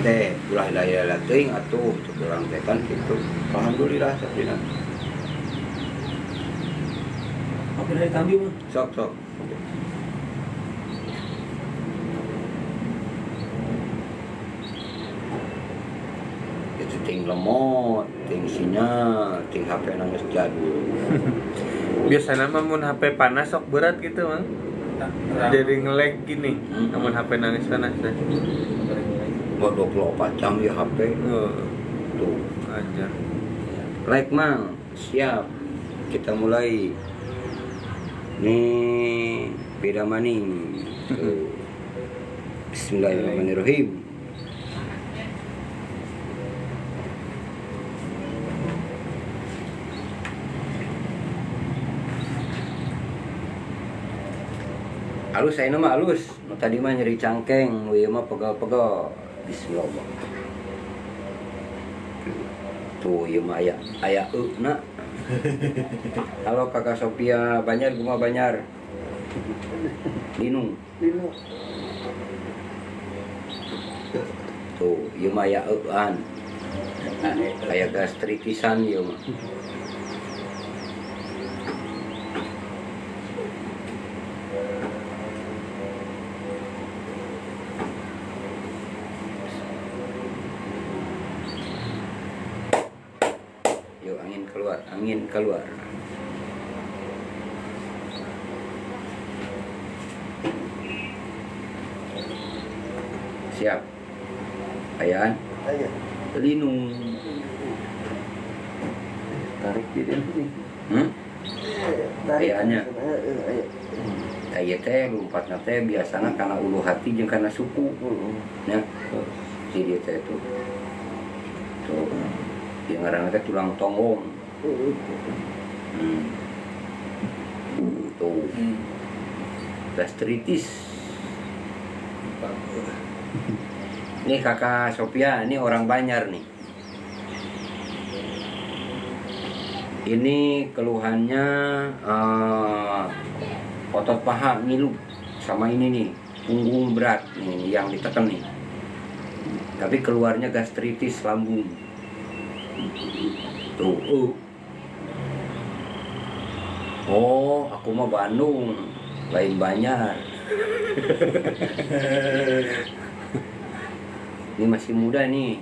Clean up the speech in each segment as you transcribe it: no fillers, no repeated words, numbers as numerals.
teh ulah ilah teuing atuh urang teh kan kitu. Alhamdulillah sabrina. Apa dari kambing mah? Sok. Itu ting lemot, ting sinyal, ting HP nangis jadul. Biasanya mah mun HP panas sok berat gitu mang. Jadi nge-lag gini. Namun HP nangis panas teh. Buat 24 jam ya HP. Oh, Tuh. ajar. Like mang, siap. Kita mulai. Nih beda maning. Tuh. Bismillahirrahmanirrahim. Halus saya nama halus. Tadi mah nyeri cangkeng, ieu mah pegal-pegal. Bismillah. Tuh ieu mah aya eukna. Halo Kakak Sophia, Banjar kumaha Banjar? Linung. Tuh ieu mah aya eueuan. Aya gastritisan ieu mah. Angin keluar. Siap. Ayaan. Linung. Tarik diri nih. Ayaannya. Aya teh lompatna teh biasana kana ulu hati jeung kana suku. Nya. Jadi teh tuh. Tuh. Yang ngaranna teh tulang tonggong. Tuh. Gastritis. Nih Kakak Sophia, ini orang Banjar nih. Ini keluhannya otot paha ngilu sama ini nih, punggung berat nih yang ditekan nih. Tapi keluarnya gastritis lambung. Tuh. Oh, aku mah Bandung, lain Banjar. Ini masih muda nih,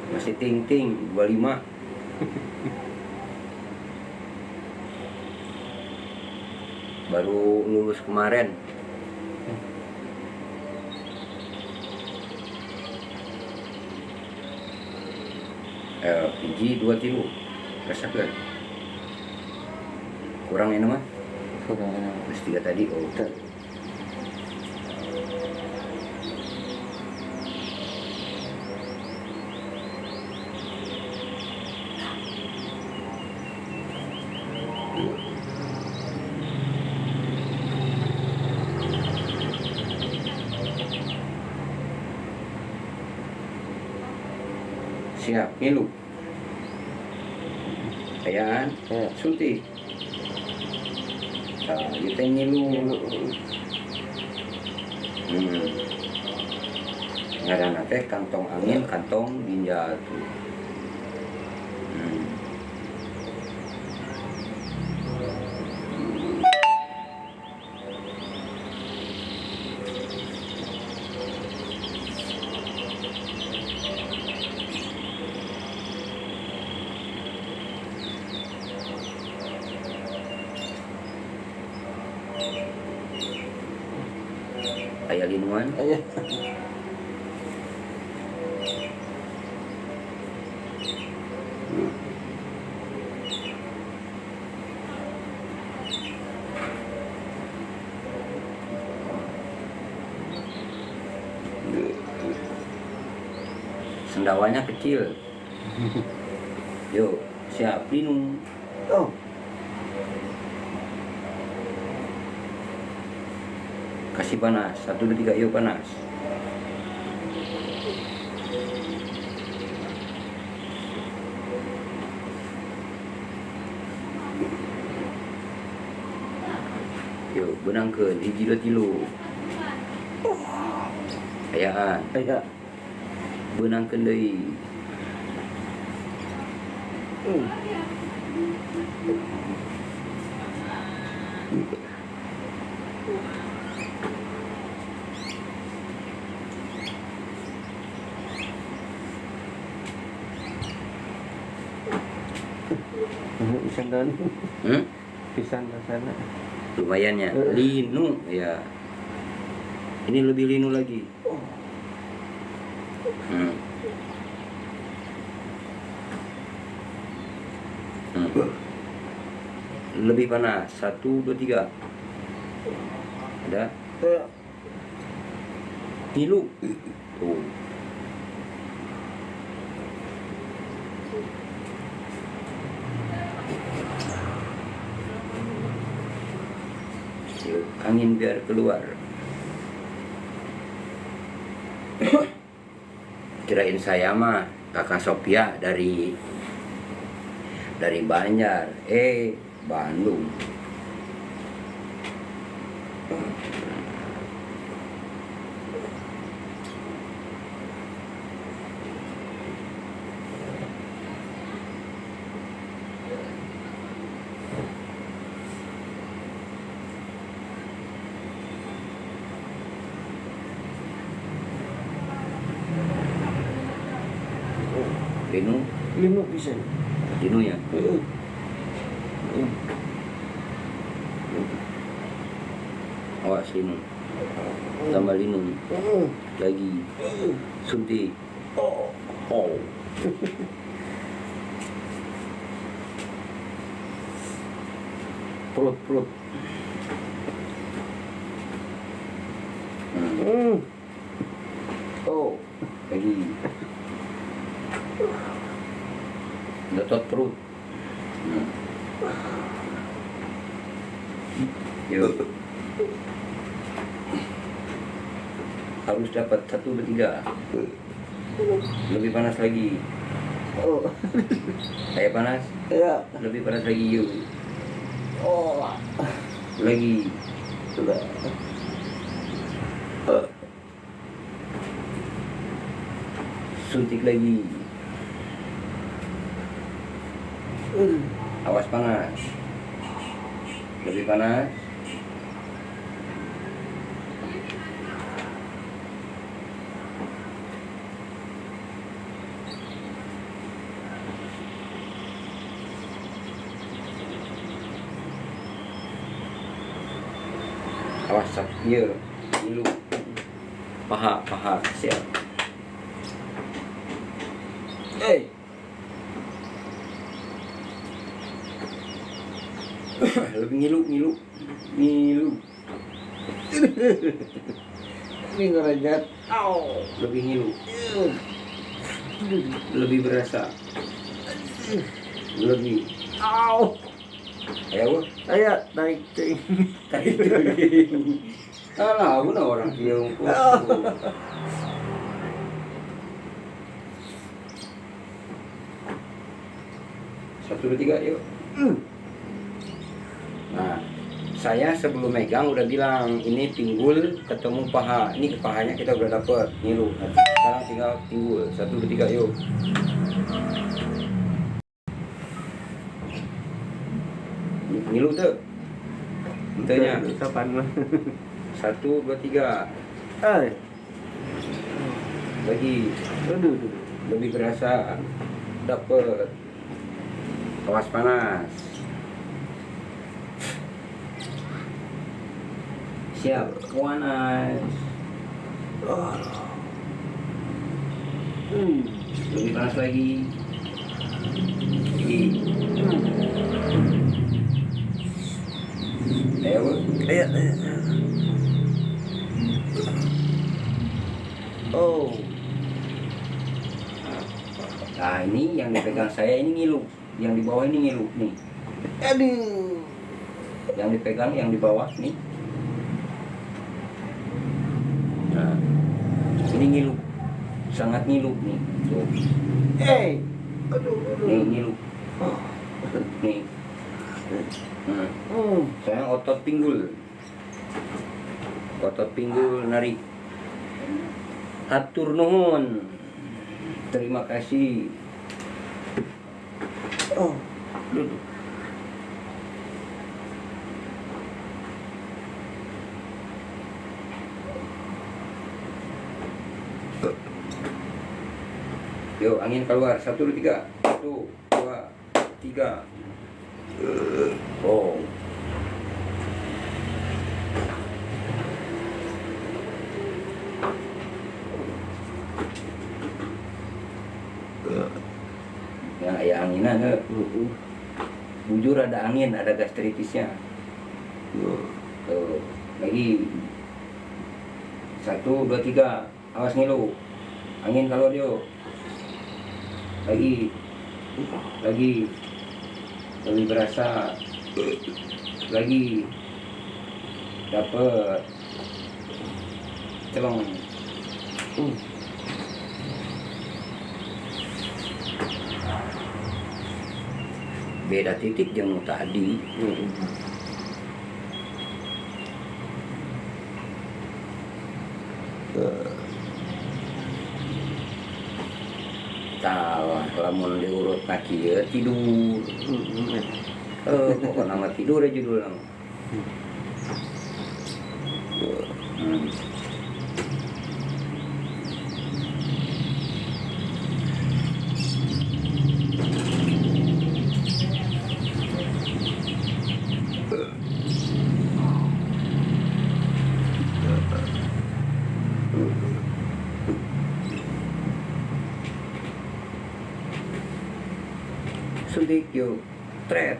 masih ting-ting, 25. Baru lulus kemarin. PG 2 kilo, rasakan. Kurang ini mah? Kurang. Mas 3 tadi, oh. Siap, ngilu. Ayaan, suntik. Kita ngilu. Ngaranna teh kantong angin, kantong ginjal tuh. Aya linuan. Aya. Sendawanya kecil. Yuk, siap minum. Oh. Kasih panas, 1, 2, 3, yuk panas. Yuk, benangkeun hiji 2 tilu. Ayaan. Aya. benangkeun deui. Pisang dan Hmm? pisang ke sana. Lumayan ya, linu ya. Ini lebih linu lagi. Hmm. Hmm. Lebih panas. 1, 2, 3. Ada? Ngilu. Tuh. Yuk, angin biar keluar. Kirain saya mah Kakak Sophia dari Banjar, Bandung. Lima pisang. Linu ya. Awas linu. Tambah linu. Lagi. Suntik. Oh. Perut. Oh, lagi. Dotot perut. Yuk. Harus dapat 1, 2, 3. Lebih panas lagi. Kayak panas? Ya. Lebih panas lagi yuk. Oh. Lagi. Sudah. Suntik lagi. Awas panas. Lebih panas. Awas sakit. Ngilu. Paha siap. Lebih ngilu. Ini ngerajat. Lebih ngilu. Lebih berasa. Lebih. Ayo, Ayo naik ting. tarik tuh. Alah, aku orang Tiongkok. 1, 2, 3, yuk. Nah, saya sebelum megang udah bilang ini pinggul ketemu paha. Ini pahanya kita udah dapet ngilu. Nah, sekarang tinggal pinggul. 1, 2, 3, yuk. Ngilu tuh. Bentuknya. Kapan mah? 1, 2, 3. Lagi. Aduh. Lebih berasa. Dapet. Awas panas. Siap, panas. Lebih panas lagi. Ayo. Oh. Nah, ini yang dipegang saya ini ngilu. Yang di bawah ini ngilu nih. Aduh. Yang dipegang yang di bawah nih. Nah, ini ngilu. Sangat ngilu nih. Tuh. Aduh. Nih ngilu. Nih. Saya otot pinggul. Otot pinggul narik. Atur nuhun. Terima kasih. Oh, duduk. Yo, angin keluar. 1, 2, 3. 1, 2, 3. Oh. Ya, ya anginan. Bujur ada angin, ada gastritisnya. Tuh, lagi. 1, 2, 3. Awas ngilu. Angin keluar yo. Lagi lebih berasa, lagi dapet celong. Beda titik yang tadi. Tahu, lamun diurut kaki ya tidur. Pokoknya nama tidur aja judul nama. Suntik yo, tret.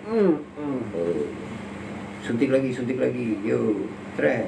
Suntik lagi, yo, tret.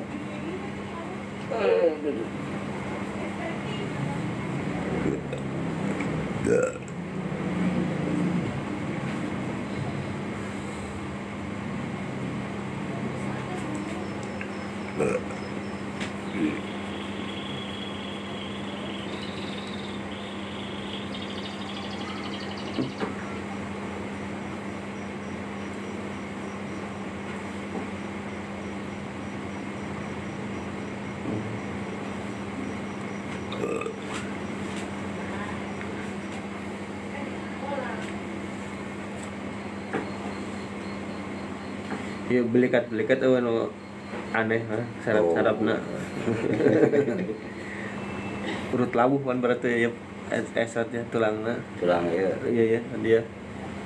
Ya belikat anu aneh sarap-sarapna. Urut labuh kan berarti ya esotnya tulangna. Tulang ya. Iya dia.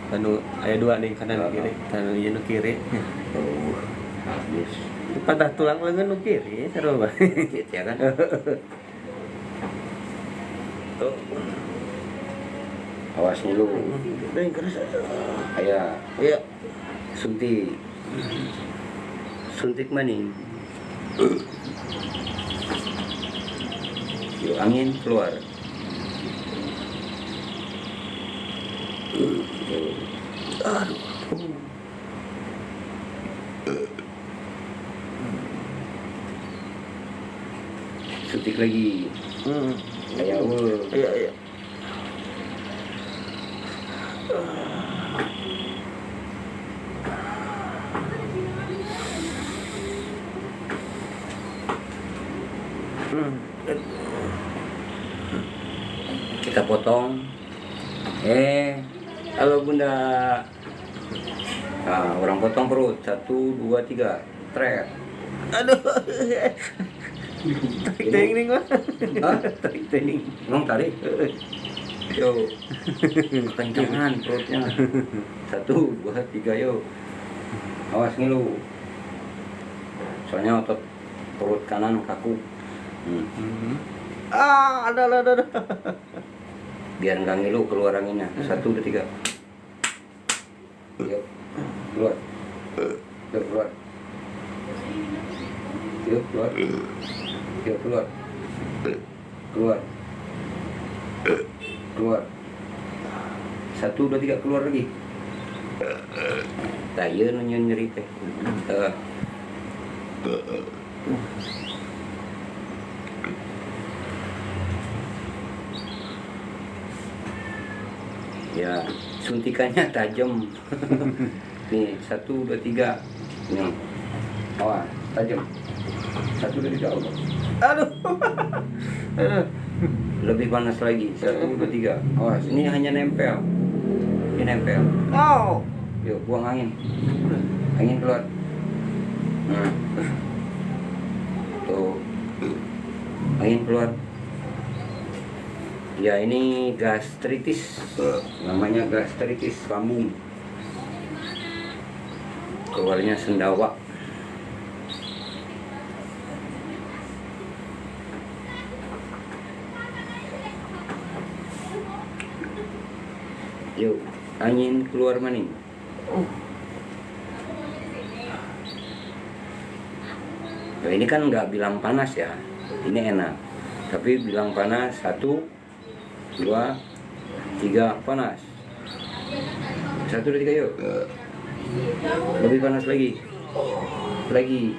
Anu aya dua nih kanan kiri. Kanan ieu nu kiri. Oh, habis. Patah tulang leungeun nu kiri sarua bae. Ya kan? Tuh. Awas dulu. Dan keras. Aya Iya. Suntik maning. Yuk, angin keluar. Suntik lagi. Aya Iya. Kita potong. Halo Bunda. Nah, orang potong perut. 1, 2, 3. Tret. Aduh. Tarik teknik mah. Hah? Tarik teknik. Emang tarik? Yo. Kencangan perutnya. 1, 2, 3 yo. Awas ngilu. Soalnya otot perut kanan kaku. Ada. Biar nggak ngilu keluar anginnya. 1, 2, 3. Yuk, keluar. Yuk, keluar. Yuk, keluar. Yuk, keluar. Keluar. Keluar. 1, 2, 3, keluar lagi. Taya nyeri teh. Ya, suntikannya tajam. Nih, 1, 2, 3. Nih. Awas, tajam. 1, 2, 3. Aduh. Lebih panas lagi. 1, 2, 3. Awas, ini hanya nempel. Ini nempel. Oh. Yuk, buang angin. Angin keluar. Nah. Tuh. Angin keluar. Ya, ini gastritis. Namanya gastritis lambung. Keluarnya sendawa. Yuk, angin keluar maning. Nah, ini kan nggak bilang panas ya, ini enak. Tapi bilang panas 1, 2, 3 panas. 1, 2, 3 yuk. Lebih panas lagi. Lagi.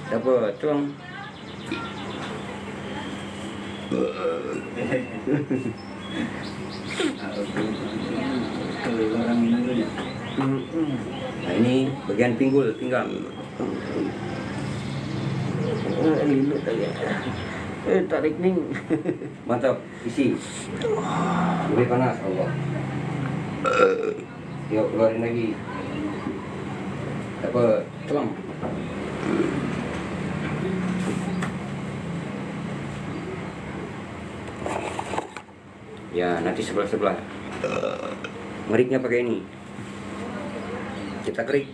Dapat, tuang. Nah, ini bagian pinggang. Limit aja. Tarik ning. Mantap, isi. Lebih panas, Allah. Yuk, keluarin lagi. Dapat, tuang. Ya, nanti sebelah-sebelah. Ngeriknya pakai ini. Kita kerik.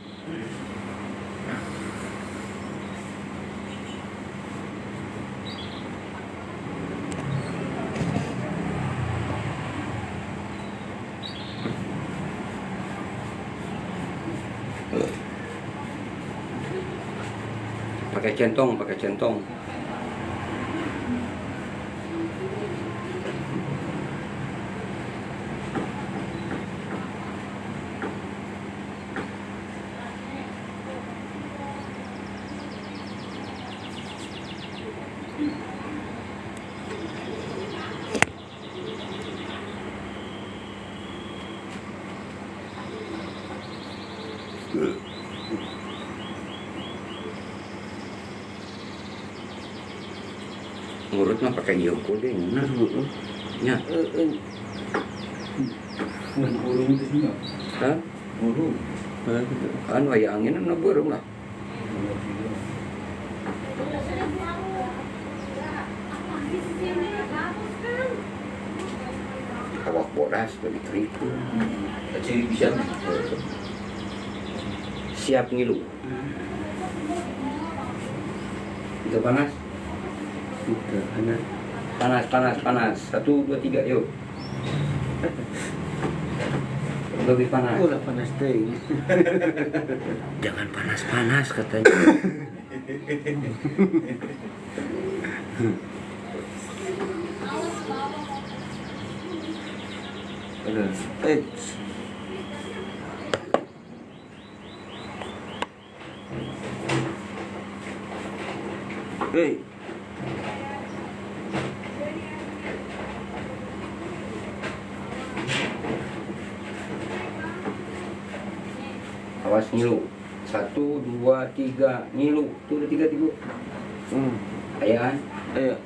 Pakai centong. Ngurut mah pakai joko deh. Nah, ya. Hah? Kan waya angin na burung lah. Awak bodas dari keriput. Jadi bisa. Siap ngilu. Itu panas. Panas. 1, 2, 3 yuk. Lebih panas. Ulah panas deh. Jangan panas katanya. Hey. Awas ngilu. 1, 2, 3 ngilu. Tuh udah 3 tiga. Ayaan. Ayo.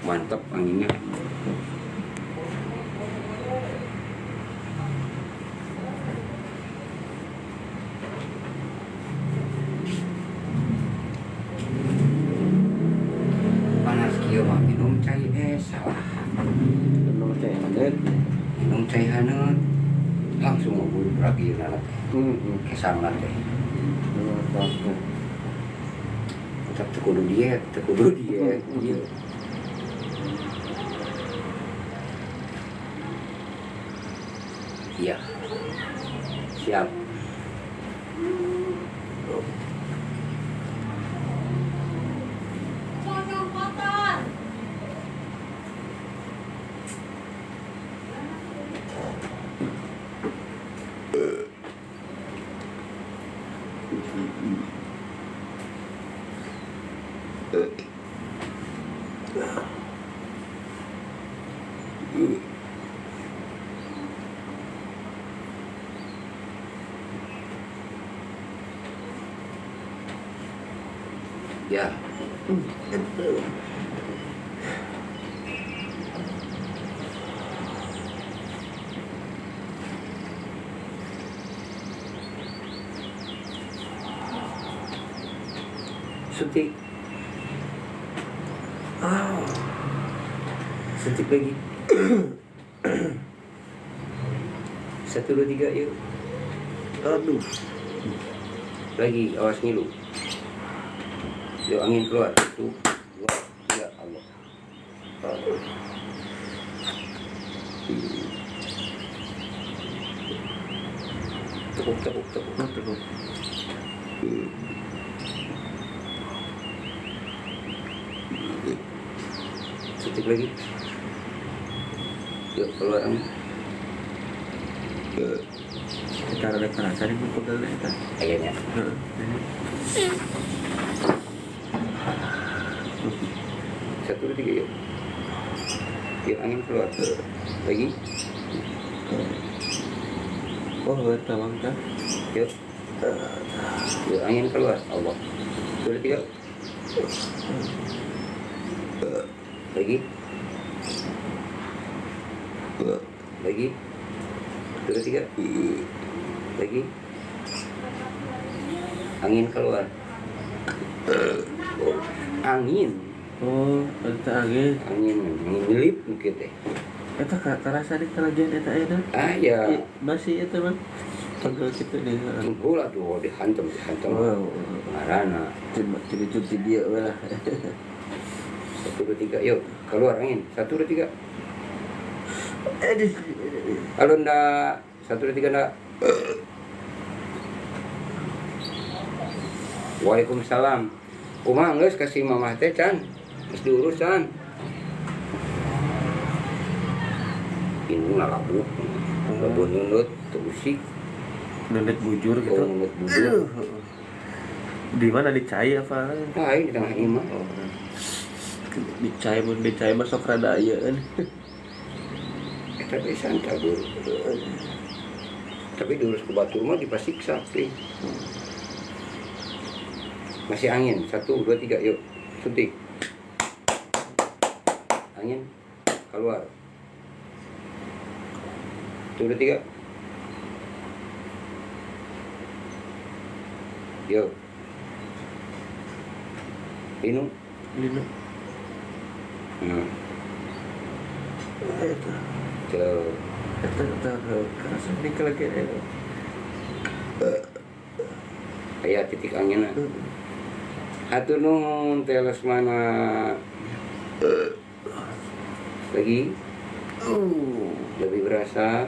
Mantap anginnya. Panas kieu mah minum cai es salah. Minum teh hangat. Minum cai hangat langsung ngebul lagi nanti. Kesana teh. Tetap kudu diet. Iya. Iya. Siap. Ya. Suntik. Suntik lagi. 1, 2, 3 yuk. Aduh. Lagi, awas ngilu. Yuk angin keluar. 1, 2, 3. Allah. Tepuk. Suntik lagi. Yuk keluar angin. Cara ada kerasa di pegal eta. Kayaknya. Heeh. 1, 2, 3 yuk. Yuk angin keluar. Lagi. Oh, eta mangga. Yuk. Yuk angin keluar. Allah. 1, 2, 3. Lagi. Lagi. 1, 2, 3. Lagi. Angin keluar. Angin. Oh, eta angin. Angin ngilip mungkin teh. Eta karasa di kalagian eta aya. Ah ya. Masih eta mah. Pegal kitu deh. Bola tuh dihantam. Wow. Marana. Cuti dia we lah. 1, 2, 3 yuk keluar angin. 1, 2, 3. Halo ndak. 1, 2, 3 ndak. Waalaikumsalam. Kumaha geus kasih mamah teh can? Geus diurus can. Ini ngalabuk. Labun nunut teu usik. Nunut bujur gitu. Oh, nunut bujur. Di mana dicai apa? Ah, ini di tengah imah. Dicai mah sok rada ayeun. Eta pisan cabur. Tapi diurus ke batu mah dipasiksa sih. Masih angin. 1, 2, 3 yuk. Suntik. Angin keluar. 1, 2, 3. Yuk. Minum. Lino. Tuh. Eta karasa di kalagian eta. Kayak titik anginnya. Atur nuhun teh Lesmana. Lagi. Lebih berasa.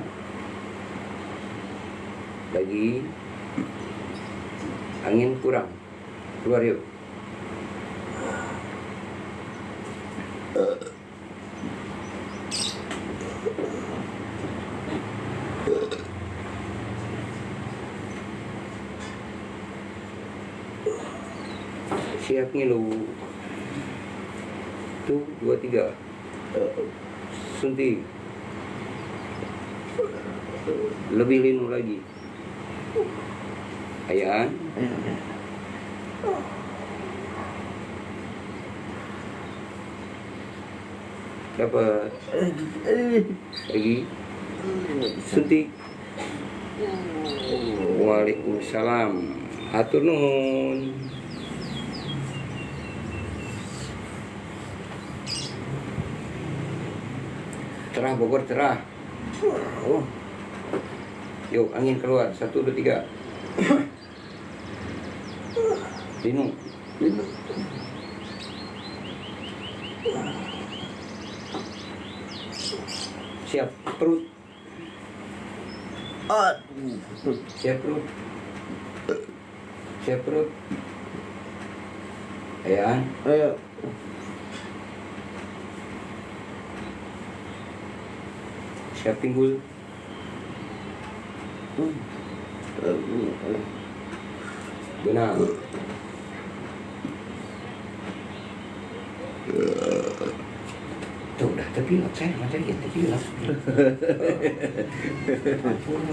Lagi. Angin kurang. Keluar yuk. Siap ngilu. 1, 2, 3. Suntik. Lebih linu lagi. Ayaan. Dapat. Lagi. Suntik. Waalaikumsalam. Atur nuhun. Cerah Bogor cerah. Yuk angin keluar. 1, 2, 3. Linu. Siap perut. Siap perut. Siap perut. Ayaan. Ayo. Siap pinggul. Benar. Terpilak saya macam itu terpilak. Ampun,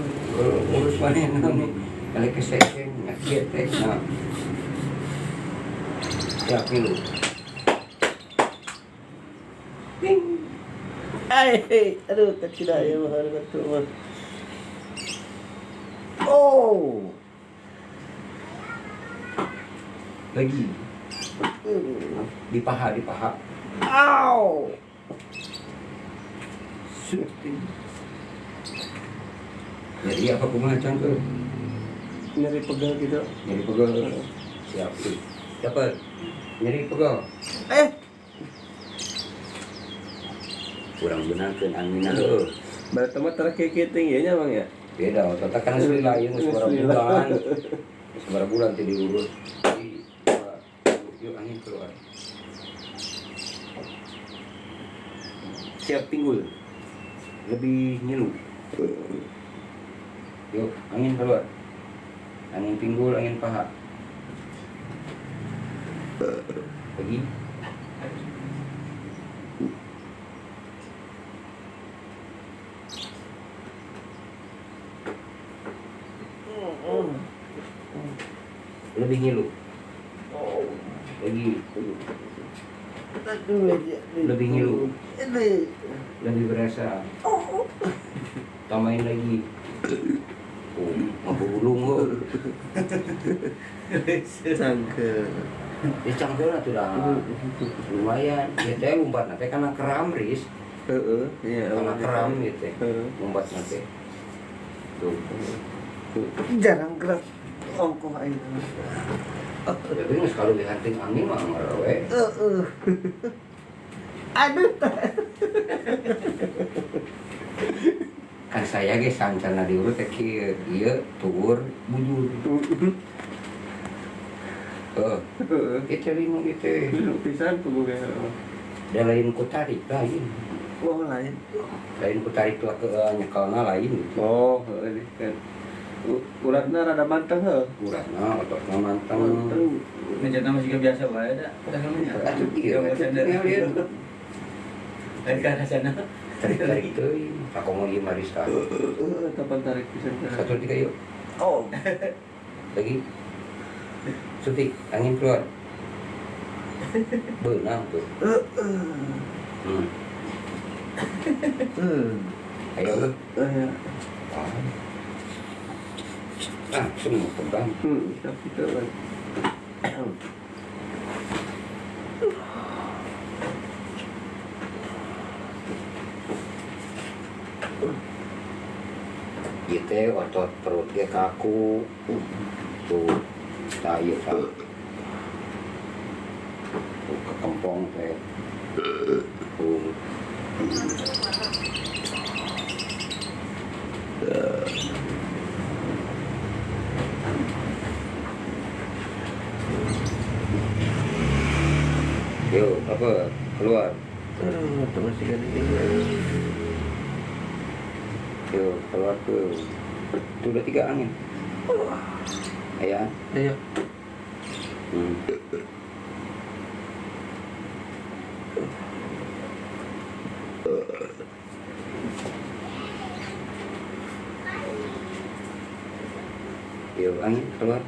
urus mana nih? Kali kesesen nyakit nah. Ya pilu. Ping. Aduh, tak tidak ya mahal betul mah. Oh. Lagi. Di paha. Ow. Jadi apa kumacang tuh? Nyeri pegal gitu. Nyeri pegal. Siap. Dapat. Nyeri pegal. Kurang benarkan angin heuh. Baru temat terakhir keting ya Bang ya. Beda, tata kan asli lain seberapa bulan. Seberapa bulan tadi diurus. Yuk angin keluar. Siap pinggul. Lebih ngilu. Yuk, angin keluar. Angin pinggul, angin paha. Lagi. Lebih ngilu. Lagi. Lebih ngilu. Lebih berasa. Tambahin lagi. Oh, mampu bulung kok. Cangkel. Ya cangkel lah tuh dah. Lumayan. Ya teh lompat nanti karena keram ris. Iya. Karena keram gitu. Lompat nanti. Tuh. Jarang gerak. Ongkoh air. Jadi nggak sekali dihanting angin mah ngerawe. Aduh. Kan saya ge sancana diurut teh kieu, ieu tugur bujur. Itu linu gitu. Pisan peboga. Da lain ku tarik lain. Oh lain. Lain ku tarik lah ke nyekalna lain gitu. Oh, ini kan. Uratna rada manteng heuh. Urangna ototna manteng. Ngejatna masih biasa wae da. Atuh ieu lihat. Dari kana sana. Tarik teuing. Sakomo ieu marista. Kapan tarik pisan ka? 1 3 yuk. Oh. Lagi. Suntik angin keluar. Benang tuh. Ayo lu. Semua pegang. Tapi kan. Gitu otot perut dia kaku. Tuh, tayo sa. Tuh kekempong teh. Tuh. Yuk, apa? Keluar. Itu masih kan ini. Yuk, keluar tuh. Itu udah 3 angin. Ya. Ayo. Yuk, angin keluar.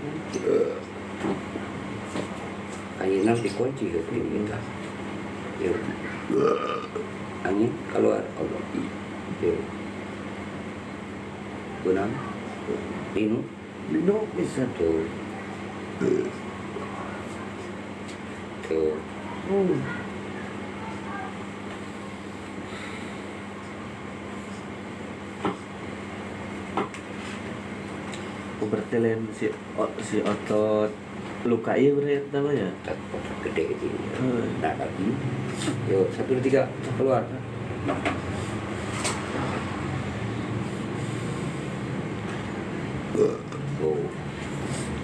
Anginnya dikunci gitu kita. Yuk. Angin keluar. Yuk. Benang. Linu. Lino bisa. Tuh. Tuh. Berarti lain si otot luka iya berarti namanya. Otot gede itu. Hmm. Nah, lagi. Yuk, 1 2 3 keluar. Oh.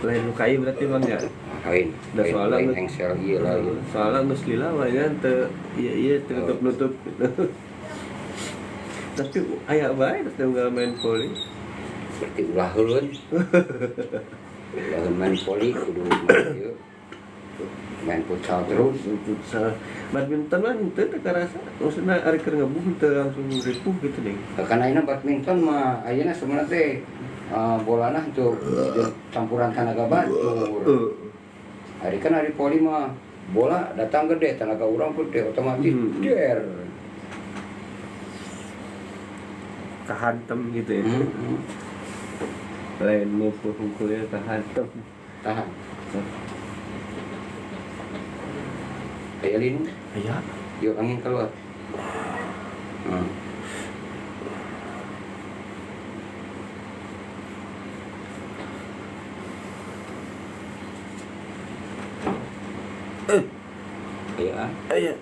Lain luka iya berarti Bang ya. Lain. Da soalnya Lain geus- engsel ieu lain. Soalnya geus lila we kan teu iya tutup-nutup gitu. Tapi aya bae tinggal main poli. Berarti ulah heulun. Ulah main poli kudu main ieu. main futsal terus. Futsal. Badminton mah teu teu karasa. Maksudna ari keur ngebung teu langsung ripuh gitu deh. Karena ini badminton mah ayeuna sebenarnya teh bolana itu campuran tenaga batur. Hari kan hari poli mah bola datang gede, tenaga orang gede, otomatis der. Kehantem gitu ya. Lain mukul-mukulnya kehantem. Tahan. Kayak linu. Aya. Yuk angin keluar. Ya. Aya.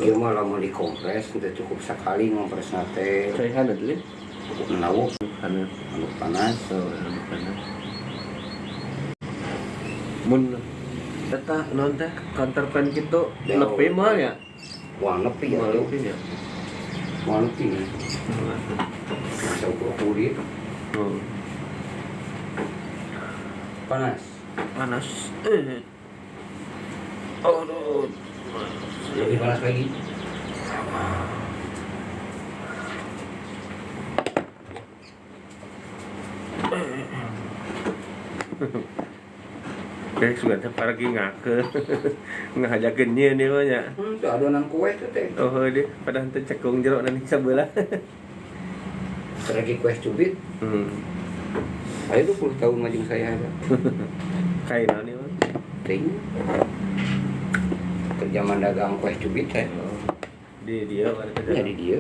Ieu mah lamun dikompres teh cukup sekali ngompres nate. Saya handap dulu. Nawuk Handap. anu panas. Handap panas. Mun eta naon teh counterpan kitu nepi mah ya. Wah nepi ya. Nepi ya. Wah nepi. Masa ukur kulit panas. Panas. Aduh. Lebih panas lagi. Kayak sudah pergi ngake ngajakeun nyeun ieu mah nya. Itu adonan kue itu teh. Oh deh, padahal teh cekung jero nanti sabelah. Seragi kue cubit. Ayo 20 tahun majeng saya ada. Kain naon ieu mah? Ting. Kerjaman dagang kue cubit teh. Di dia mana teh? Jadi dia.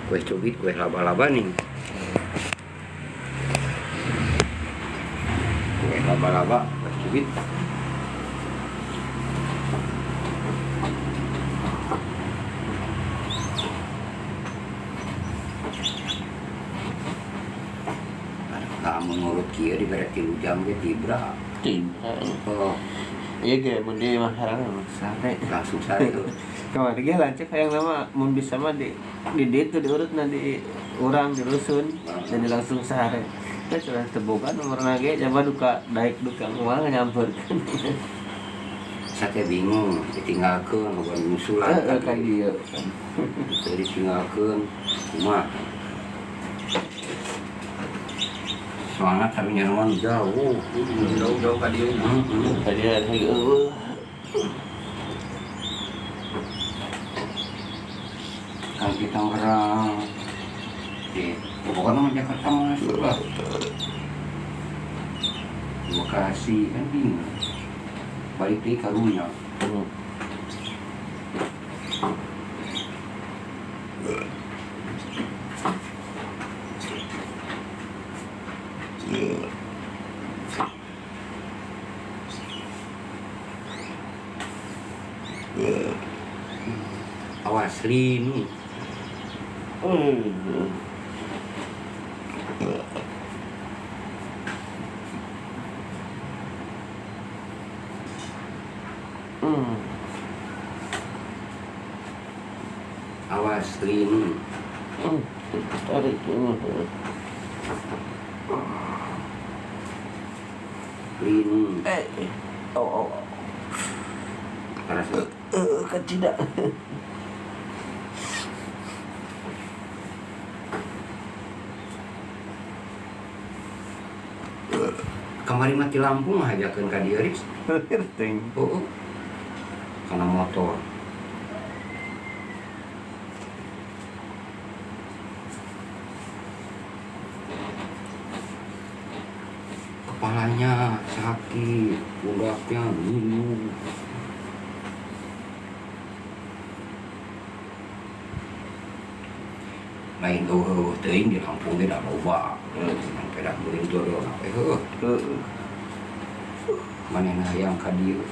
Kue cubit, kue laba-laba nih. Kue laba-laba, kue cubit. Kamu nurut kia diberi 3 jam ke tibra. Oh, Iya ge mun dia mah harang sare. langsung sare tuh. Kamari ge lancek hayang nama mun bisa mah di ditu diurutna di urang di rusun jadi langsung sare. Teh curang teboga nomorna ge coba duka daek duka moal nyamperkeun. Saya bingung, ditinggalkan, bukan nyusulan. Kan dia. Jadi ditinggalkan, cuma soalnya tapi nyaman jauh. Jauh-jauh ka dieu. Tadi ada Kalau kita orang di pokoknya nama Jakarta masuk lah. Bekasi kan bingung. Balik di karunya. Awas linu. Awas linu. tarik Linu. oh Rasa kan tidak. kamari mati lampu mah ajakeun ka dieu Riz. Ting. Oh. Karena motor. Kepalanya sakit, pundaknya bingung. Lain eueuh teuing di Lampung ge da loba. Sampai dak beureum jodoh sampai heuh. Manehna hayang ka dieu.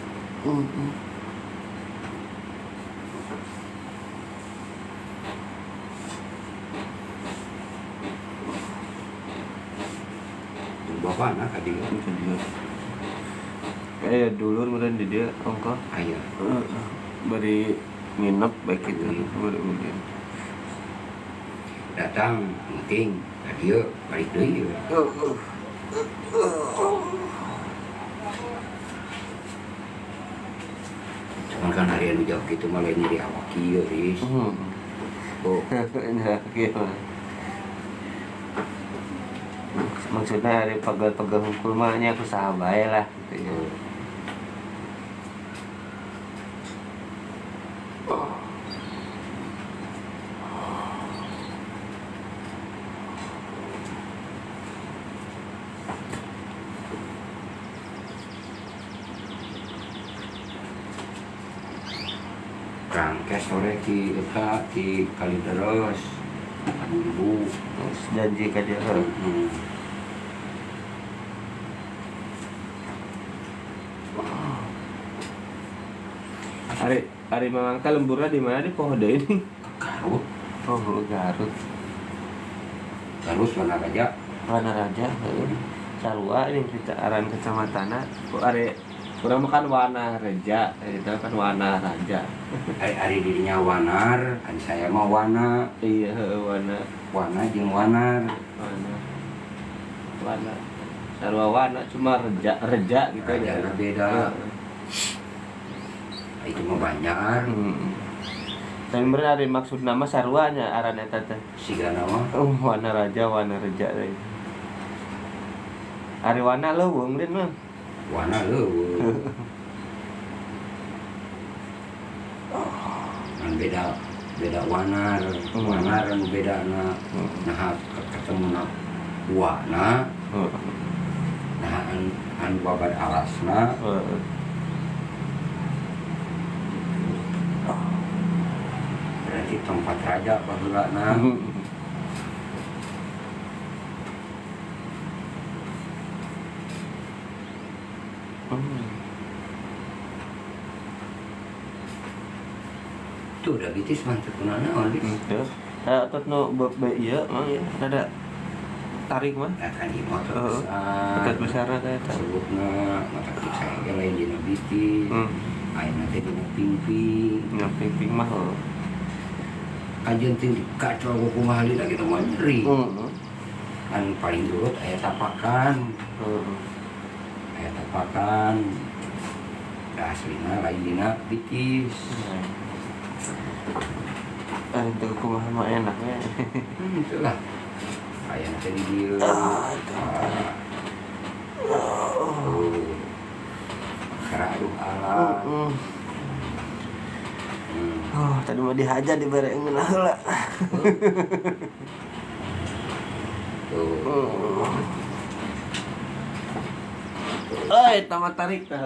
Bapakna ka dieu. Kayak dulur meureun di dia ongko. Aya. Bari nginep baik itu bener-bener. Datang penting tadi yuk balik deui yuk. Cuman kan hari anu jauh gitu malah nyeri awak kieu Riz. Oh, Nah, gitu. Maksudnya ada pegel-pegel hukum mahnya aku sahabat lah gitu ya. rangke sore di eta di Kalideres. Bumbu. Terus janji ke dia Hari Mamangka lemburnya di mana di Pohode ini? Garut. Oh, Garut. Terus mana aja? Mana Raja? Sarua ini kita aran kecamatan. Hari kurang makan Wana Reja, itu kan Wana Raja. Hari dirinya Wanar, hari saya mah Wana. Iya, Wana. Wana jeung Wanar. Wana. Sarua Wana cuma Reja gitu Rajana beda. Itu mah banyak. Tapi bener ada maksud nama sarwanya aran eta teh. Sigana mah Wana Raja, Wana Reja teh. Ari Wana leuweung din mah. Wana leuweung. Kan beda Wanar. Wanar anu bedana nah ketemu Wana. Nah an babad alasna. Berarti tempat raja baheulana. Tuh udah bitis mantep kunana oli. Teu. Tot nu ieu mah ya ada tarik mah. Akan di motor Dekat besarna teh eta. Sebutna mata kecil saya ge lain dina bitis. Ayeuna teh dina pingping. Ping mah. Kajian tinggi kacau kumaha lila kita mah nyeri. Kan paling urut aya tapakan. Aya tapakan. Da aslina lain dina bitis. Itu kumaha mah enaknya. Itulah. Aya teh di dieu. Karaduh ala. Oh, tadi mau dihajar dibarengin heula. Tuh. Tamat tarik tah.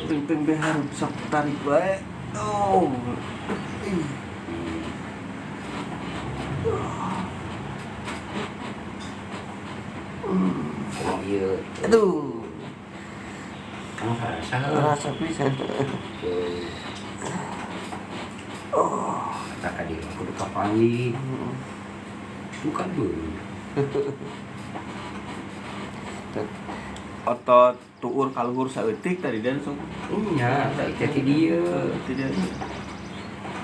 Ping harus sok tarik bae. Oh. Oh iya. Aduh. Kamu rasa Rasa pisan. kata ka dia kudu kapangi. Bukan dulu. Otot tuur kaluhur saeutik tadi dan sok. Iya, tak jadi dia. Tidak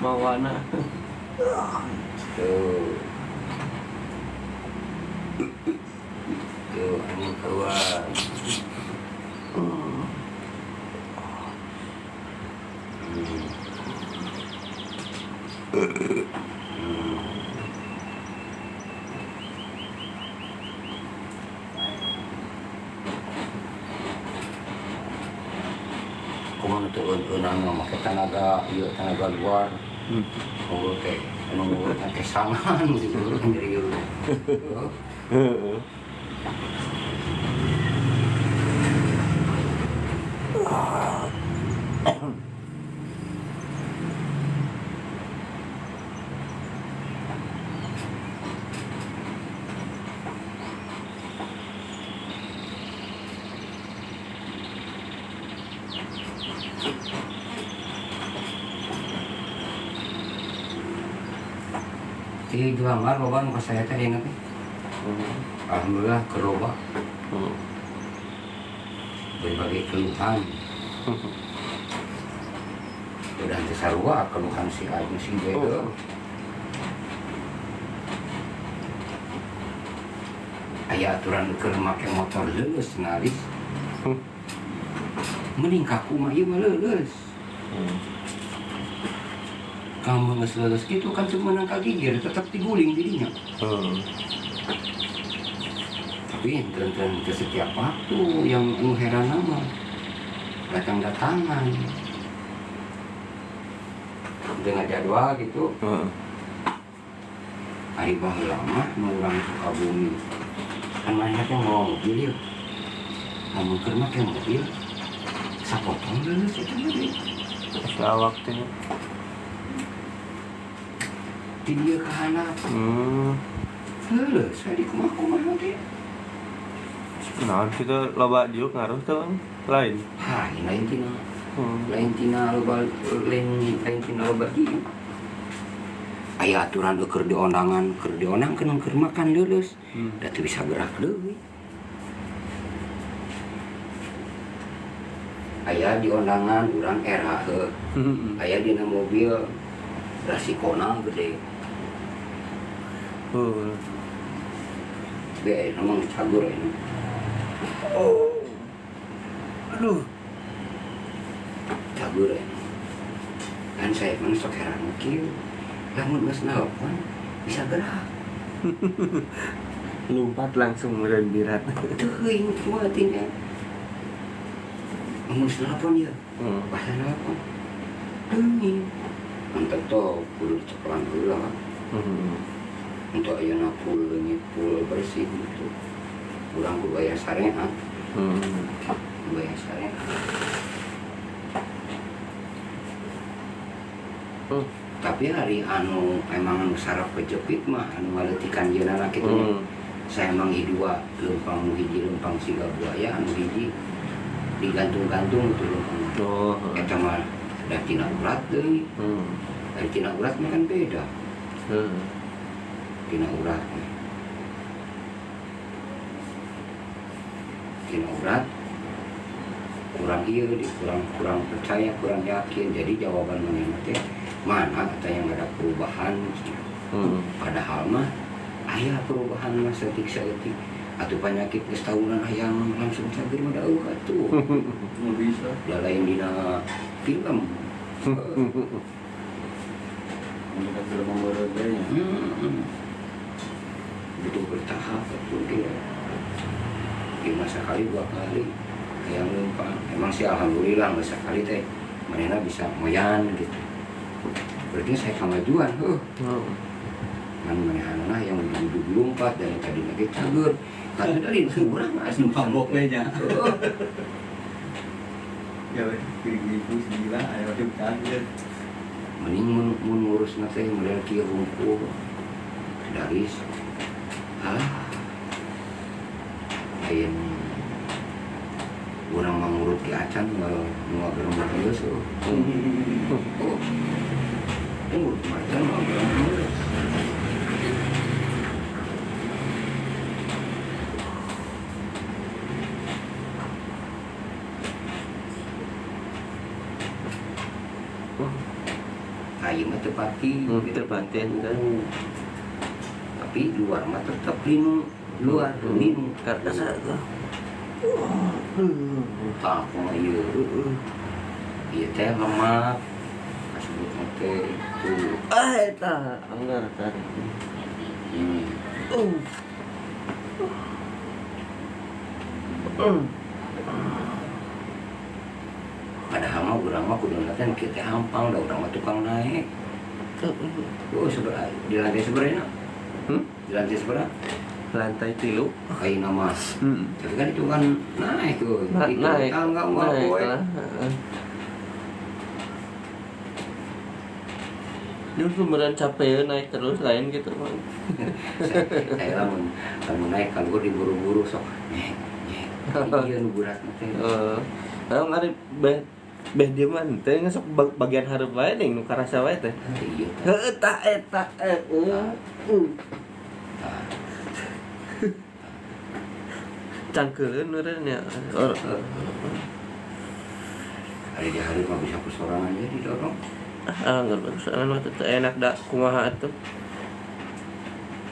mawana. Tuh. Tuh, anu keluar. Kumaha teu eun-eunan mah make tenaga ieu tenaga luar. Oh teh anu teh sangan gitu dari ieu. Di Glamar loba nu ka saya teh ingat teh. Alhamdulillah keroba berbagai keluhan. udah teh sarua keluhan si aing si bego. Aya aturan keur make motor leuleus ngalis. Mending kaku mah ieu mah leuleus. Kamu geus leuleus kitu kan cuma menang kagigir tetep diguling dirinya. Tapi enten ke setiap waktu yang heran nama datang-datangan dengan jadwal gitu. Hari baheula mah urang Sukabumi kan mainnya mau mobil ya, namun kerma ke mobil sapotong lulus itu mobil waktunya di dia ke hanap lulus saya di kumah-kumah nanti. Nah, kita loba diuk ngaruh tuh lain. Lain tina loba diuk. Aya aturan keur diondangan keur makan lulus. Da teu bisa gerak deui. Aya di ondangan urang era heuh. Aya dina mobil rasikona gede. Be emang cagur ini. Aduh. Cagur ini. Kan saya mana sok heran kieu. Lamun geus nelpon bisa gerak. Lompat langsung meureun birat. Teuing cuma tinggal. Mun nelpon ya. Pas nelpon. Teuing. Mantep toh kudu diceplang heula. Untuk ayeuna full leungit full bersih gitu. Urang kudu aya sarehat. Bayar sarehat. Tapi hari anu emang anu sarap kejepit mah anu ngaletikan jeunana kitu. Saya emang hidua leumpang hiji leumpang siga buaya anu hiji digantung-gantung gitu leumpang. Eta mah da tina urat deui. Dari tina urat mah kan beda. Tina urat. Tina urat kurang ieu kurang percaya, kurang yakin. Jadi jawaban manehna teh mana kata yang ada perubahan. Padahal mah aya perubahan mah setik-setik atuh penyakit geus tahunan hayang langsung cager mah da eueuh atuh. Mau bisa. Da lain dina film. Kita film memberatnya. Itu bertahap atuh dia. Cuma sekali dua kali yang leumpang. Emang sih alhamdulillah geus sekali teh manehna bisa moyan gitu. Berarti saya kemajuan, kan manehanna yang duduk lompat dan tadi lagi cager, kan dari urang asli Mabok nya. Ya weh, ibu gila ayo hidup cager. Mending mun ngurus teh model kieu hungkul. Daris. Lain urang mangurut ki acan ngageureum geus. Ngurut macan ngageureum geus. Ayo mah tepati, Terpati kan. tapi luar mah tetap linu luar linu Karena satu. tak mah ieu ieu teh lemak kasebut teh itu Eta anggar tadi. padahal mah urang mah kudu teh kieu teh hampang da urang mah tukang naik. Seberapa di lantai seberapa? Di lantai seberapa? Lantai 3. Ayeuna mah. Tapi kan itu kan naik tuh. Itu Naik. tangga mah Naik boy. lah. Dia beneran capek naik terus lain gitu bang. Saya lamun naik kan gue diburu-buru sok. Iya nu berat teh. Kalau ngari beh dia mah teh ngesok bagian hareup wae ning nu karasa wae teh. Iya. Eta. Cangkeuleun meureun nya. Hari di hari mah bisa persorangan aja didorong. Nggak persoalan waktu itu enak dah kumaha tuh.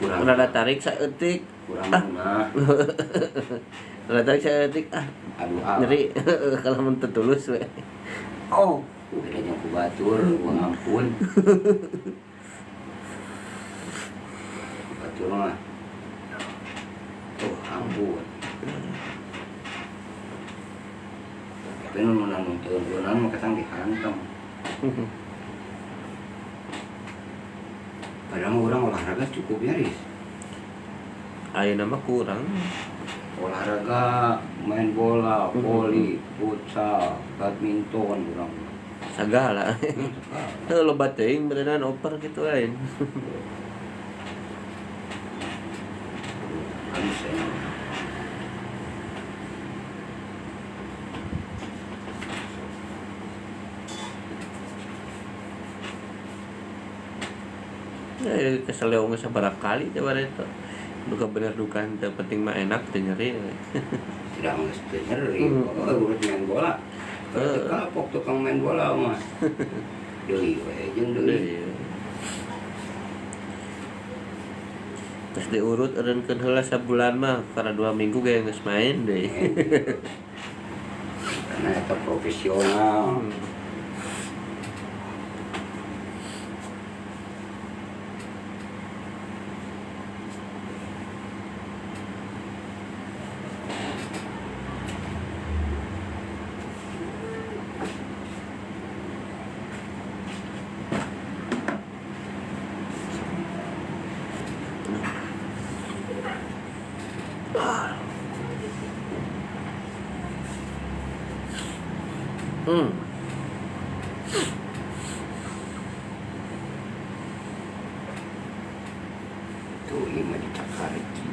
Kurang Rada tarik saeutik. kurang nah. Rada tarik saeutik Aduh nyeri kalau mun teu tulus we. Oh, bedanya ku batur, uang ampun. Batur mah. Tuh ampun. Tapi nu nonton mah ketang dihantam. Padahal orang olahraga cukup nyaris. ayeuna mah kurang. Olahraga main bola, voli, futsal, badminton orang. Sagala. Teu loba teuing berenang oper gitu lain. Halus ya. Ya keseleong sabarang kali coba itu. Duka bener duka teu penting mah enak teu nyeri. Tidak mesti nyeri. Urut main bola. Kalau kapok tukang main bola mah. Deui we jeung deui. Terus diurut eureunkeun heula sabulan mah karena 2 minggu ge geus main deui. Karena eta profesional. Tuh ieu mah dicakariki.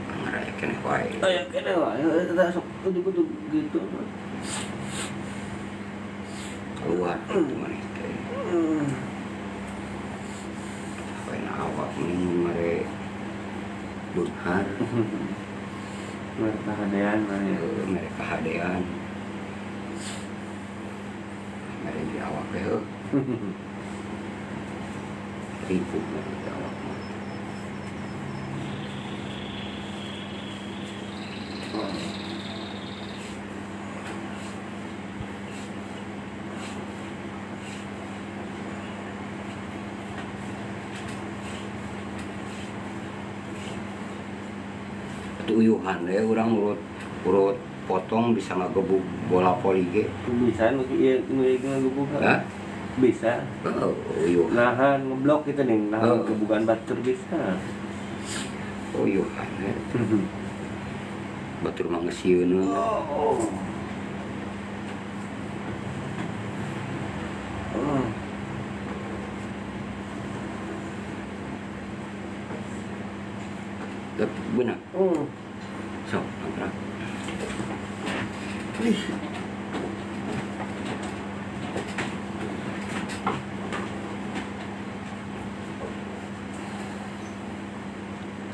Ngarayakeun wae. Aya kene wae eta sok kudu gitu. Keluar itu maneh teh. Pokona awak mending mere dunhar. Kahadean mah ya. Mere kahadean. Mere di awak teh heuh. Ribut mere di awak mah. Uyuhan we urang urut potong bisa ngagebug bola voli ge. Bisa nu ieu ngegubuk. Hah? Bisa. Uyuhan. Nahan ngeblok gitu nih, nahan gebugan batur bisa. Uyuhan we. Batur mah ngesieun. Benar. Sok, angkat.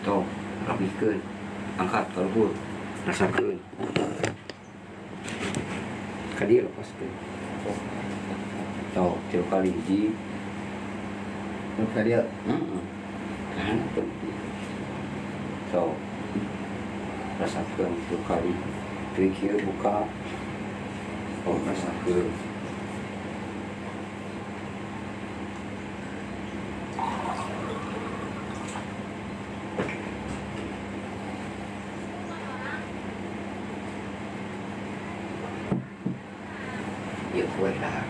Tuh, rapihkeun. Angkat kalbur. Rasakeun. Ka dieu lepaskeun. Tuh, 3 kali hiji. Ka dia Kan penting. So, rasakeun 3 kali. Teu kieu buka. Oh, rasakeun. Ya kue dah.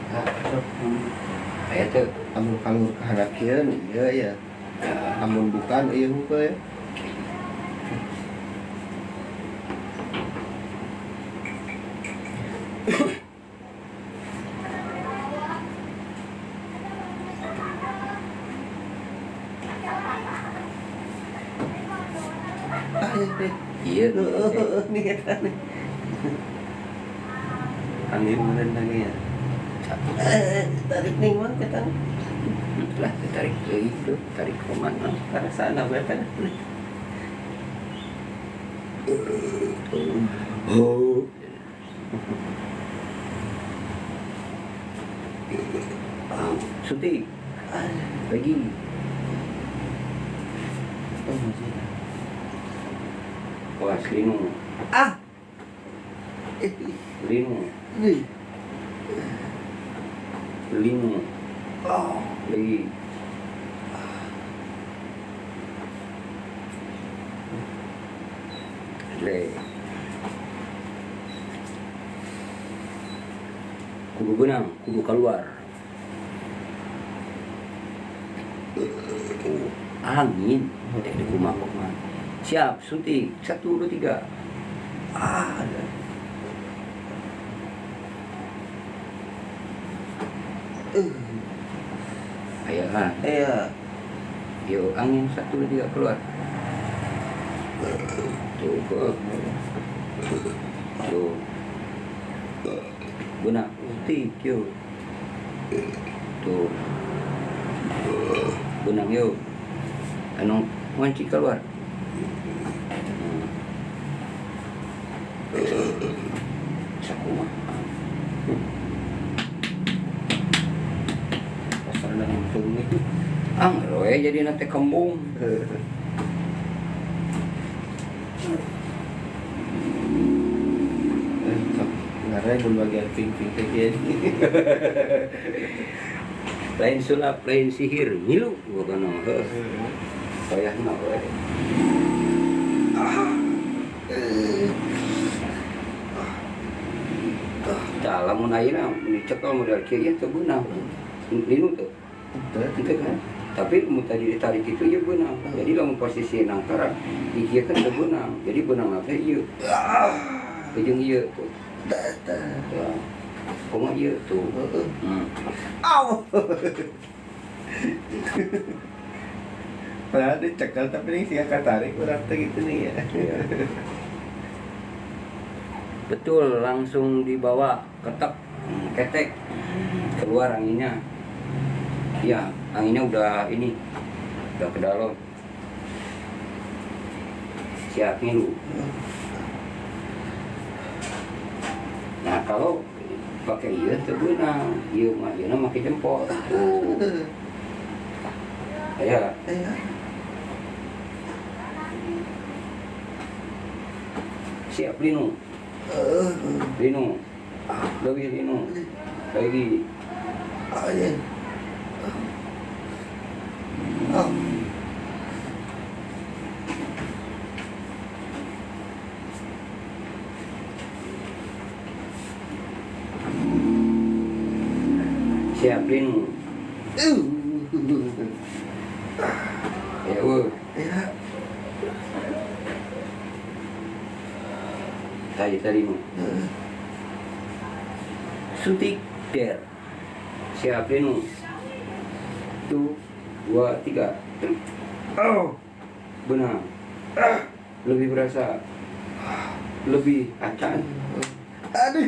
Aya teu amun kalur kahanakeun ieu ya. Amun bukan ieu hungkul ya. iya Nih eta nih. Angin bener lagi ya. Tarik nih mah kita. lah tarik deui tuh, tarik ke mana? Karena sana beta. Oh. Suntik. Lagi. Oh, masih. Awas, linu. Ah. Linu. Nih. Linu. Oh. Lagi. Le. Kudu benang, kudu keluar. Angin, di rumah kok mah. Siap, suntik. 1, 2, 3. Ah. Ada. Ayo kan. Iya. Yo, angin 1, 2, 3 keluar. Tuh, tuh. Benang, suntik, yo. Tuh. Benang, yo. Anu, ngunci keluar. Sakuma. Pasal nang tunggu itu. Roe jadi nanti kembung. Ngarai mun bagian ping-ping teh kieu. Lain sulap, lain sihir, ngilu gua kana. Sayahna we. Tah lamun ayeuna dicekel model kieu teh beunang. Linu tuh. Itu kan. Tapi mun tadi ditarik itu ya benang. Jadi lamun posisi nangkara ieu kan teu benang. Jadi benang apa ieu. Ujung ieu tuh. Ya. Komo ieu tuh. Au. Padahal dicekel tapi ini sih katarik urang teh gitu nih ya. Iya. Betul, langsung dibawa ketek, ketek, keluar anginnya. Iya, anginnya udah ini, udah ke dalam. Siap ngilu. Nah kalau pakai iya tuh benang, iya mah iya pakai jempol. Ya, Iya. siap linu, linu, lebih linu, lagi. Oh iya. Oh. Siap linu. Ya, Ya. tadi mu. Suntik der. Siap linu. 1, 2, 3. Oh, benar. Lebih berasa, lebih acan. Aduh.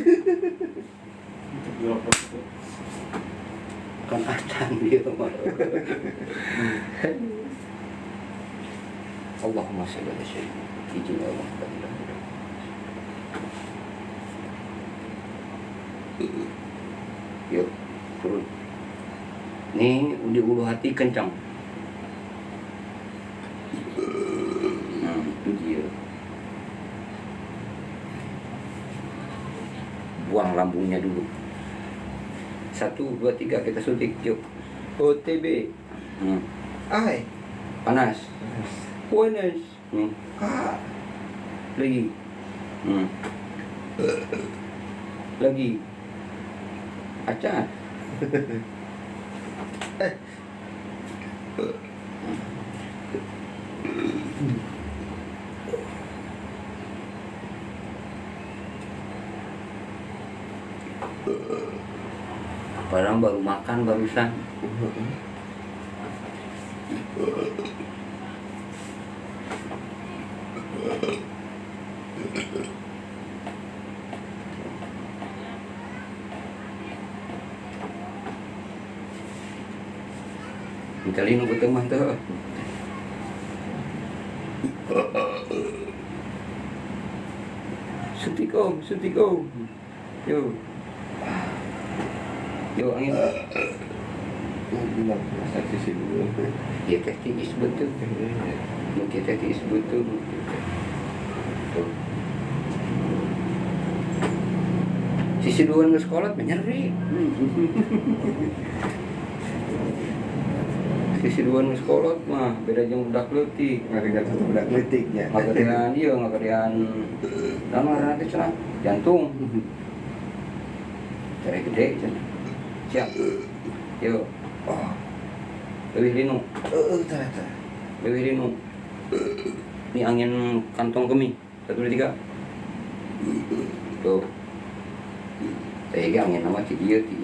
Kan acan dia mah. Allahumma sholli ala sayyidina izin Allah. Yuk, turun. Nih di ulu hati kencang. Nah, itu dia. Buang lambungnya dulu. 1, 2, 3 kita suntik. Yuk. OTB. Ai. Panas. Panas. Nih. Lagi. Lagi. Acan. Padahal baru makan barusan. Kali nu betul mah tuh. Suntik om. Yo. Yo angin. Masa sisi dulu. Ya teh tiis betul. Mungkin teh tiis betul. Tuh. Sisi dua nggak sekolah menyeri. Sisi dua nggak sekolah mah beda jeung budak leutik. Ngaringan satu budak letiknya. Ngagedean ieu ngagedean namanya nanti cenah jantung. Cari gede cenah. Siap. Yo. Oh. Leuwih linu. Ternyata. Leuwih linu. Ini angin kantong kemih. 1 2 3. Tuh. Teh angin nama ti dieu ti.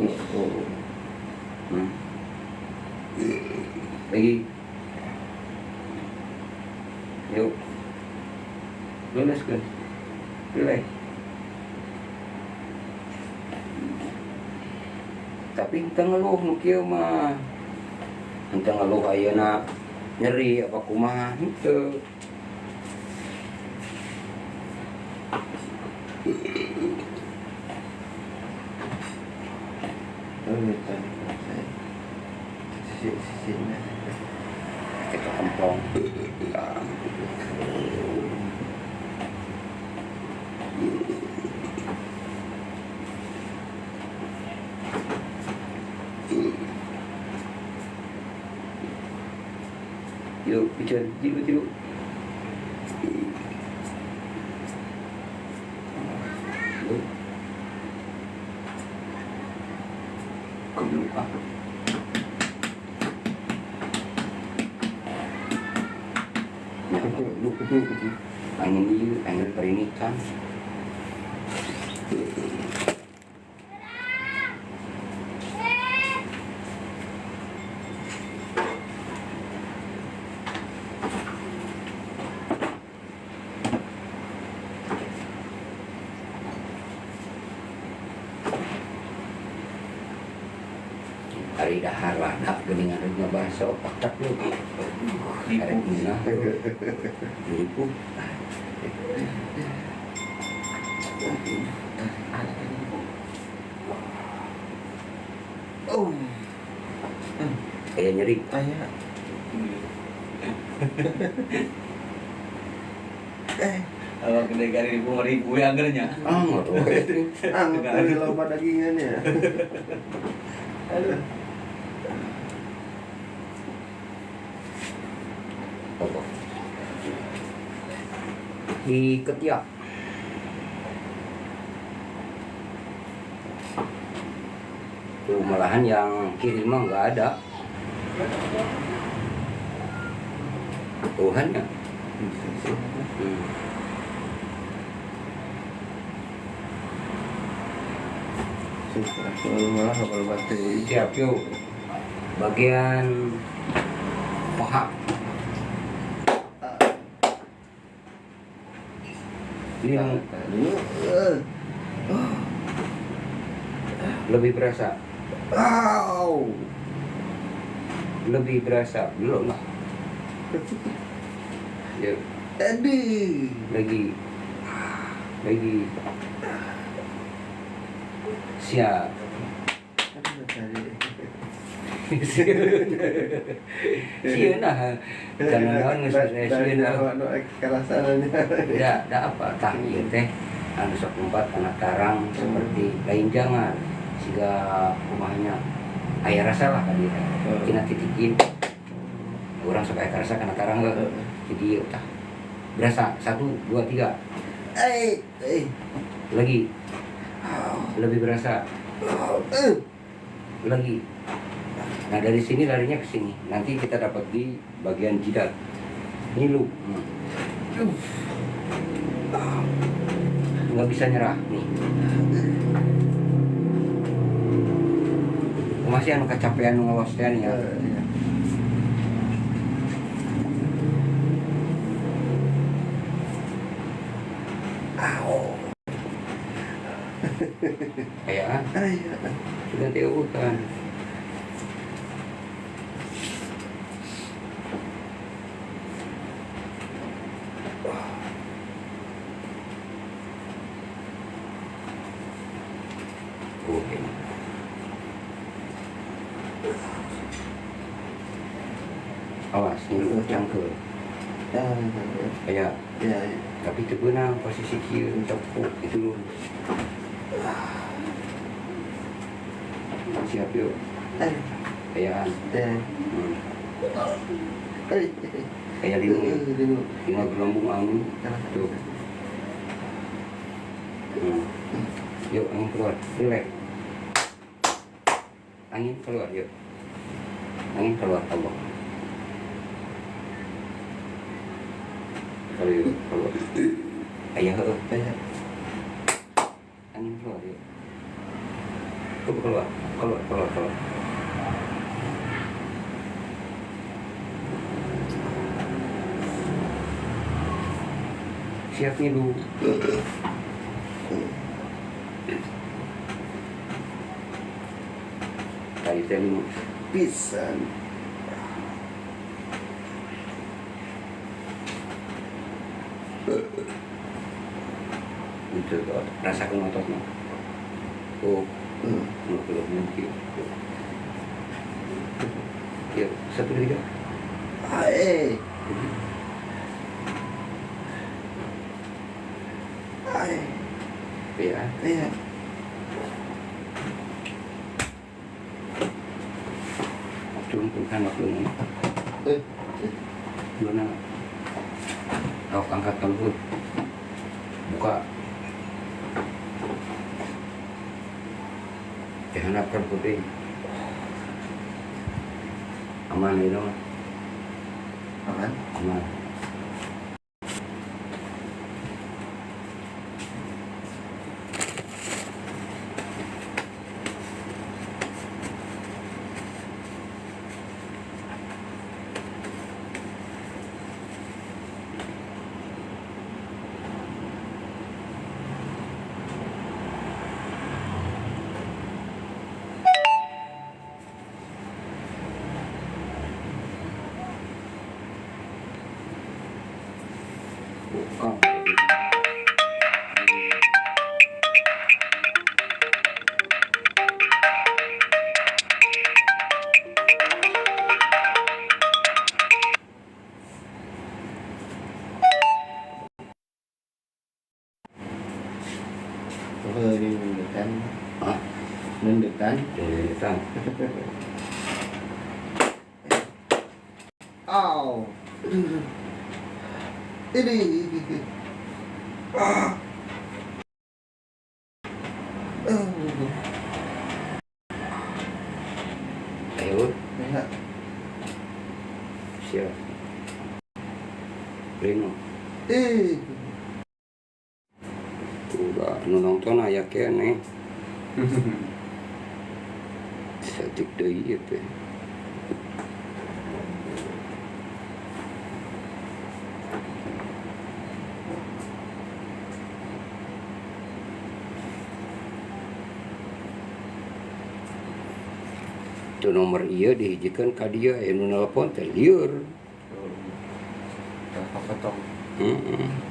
Lagi. Yuk. Lulus kan. Relax. Tapi kita ngeluh nu kieu mah. Kita ngeluh ayeuna nyeri apa kumaha henteu. Sisi-sisinya. Kita kemplong. Yuk, bicara tidur. Kebeluk ah. Angin ieu, angin perinikan. Hari dahar ladap geningan reunya baso otak lu. Arek minah. Lipu. Oh. Kayak nyeri. Aya. Kalau gede kali 5.000 ya anggernya. Ah, ngono. Anggur loba dagingannya. Aduh. Apa? Di ketiak. Tuh malahan yang kiri mah nggak ada. Tuhan ya. Malah kalau batu Siap yuk. Bagian paha. Ini yang lebih berasa. Lebih berasa belum lah. Yuk. Lagi. Siap. Sieun nah. Jangan naon geus sieun nah. kerasannya. Da apa tah ieu teh anu sok lompat kana tarang seperti lain jangan siga kumahnya aya rasa lah ka dieu teh. Tina titikin. Urang sok aya rasa kana tarang heuh. Jadi ieu tah. Berasa 1 2 3. Lagi. Lebih berasa. Lagi. Nah dari sini larinya ke sini. Nanti kita dapat di bagian jidat. Ini lu. Nggak bisa nyerah nih. Masih anu kecapean ngawastean ya. Kayak sudah diurutan. Oke. awas ini cangkel kayak Ya. tapi itu benar posisi kieu tepuk itu siap yuk kayaan kayak lima gelombang angin tuh yuk angin keluar relax angin keluar yuk angin keluar Allah kalau ayah angin keluar yuk keluar siap nih lu tadi tadi pisan. itu rasakan ototnya belum mungkin yuk satu lagi ya turunkan waktunya gimana kau angkat dulu buka hanapkan putih aman itu Aman. aman Nendekan. Detan. Aw. Ini. Ayo, Ya. siap. Reno, udah nu nonton aya kene. Satik deui teh. Itu nomor ieu dihijikeun ka dia anu nelpon teh lieur. Apa potong? Heeh.